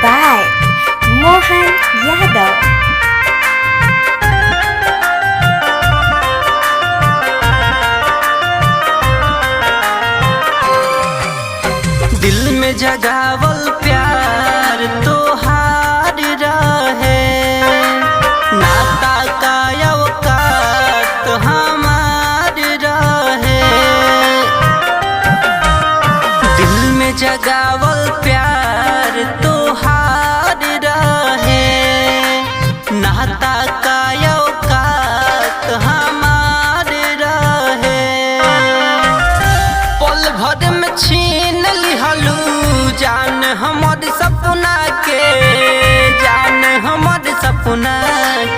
by Mohan Yadav. दिल में जगावल प्यार तोहार रहे, नाता का औकात हमार रहे। दिल में जगावल प्यार तोहार रहे, नाता का औकात हमार रहे। पल भर में छीन लिहलू जान हमर सपना के, जान हमर सपना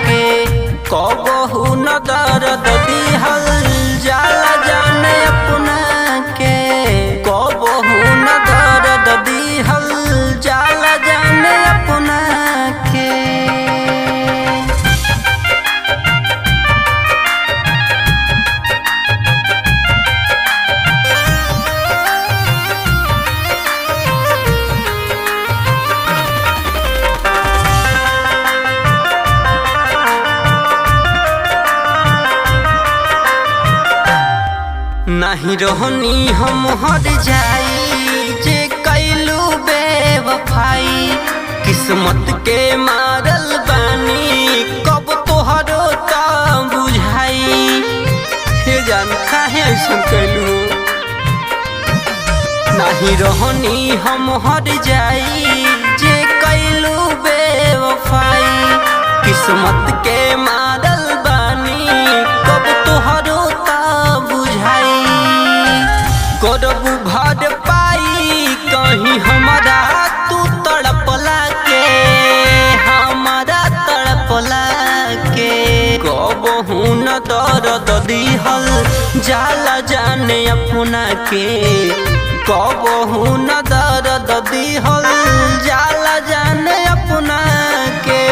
के। कबहू न दर्द दिहल जाला जान अपना के, कबहू न दर्द दिहल जाला जान अपना के। नहीं रहनी हम हर जाई जे कैलू बेवफाई, किस्मत के मारल बानी कब तोहरो ता बुझाई। हे जान काहे ऐसा कैलू। नहीं रहनी हम हर जाई जे कैलू बेवफाई, किस्मत के मारल बानी कब तोहरो ता बुझाई। करबू भर पाई कहीं हमारा तू तड़पला के, हमारा तड़पला के। कबहू न दर्द दिहल जाला जाने अपना के, कबहू न दर्द दिहल जाला जाने अपना के।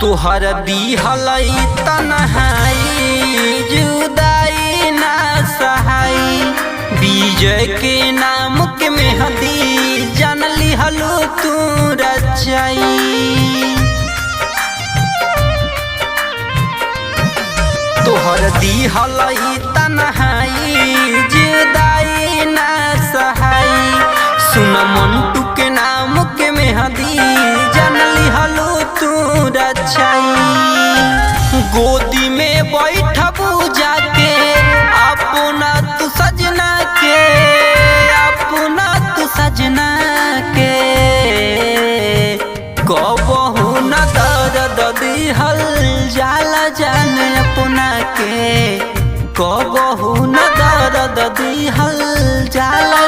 तुहर दिहल तन्हाई जुदाई ना सहाई, विजय के नाम के मेहंदी जान लिहलू तू रचाई। तुहर दिहल तन्हाई जुदाई ना सहाई, सुन मंटू के नाम के मेहंदी जान लिहलू तू रचाई। गोदी में बैठबू जाके अपना तू सजना के, अपना तू सजना के। कबहू न दर्द दिहल जाला जान अपना के, कबहू न दर्द दिहल जाला।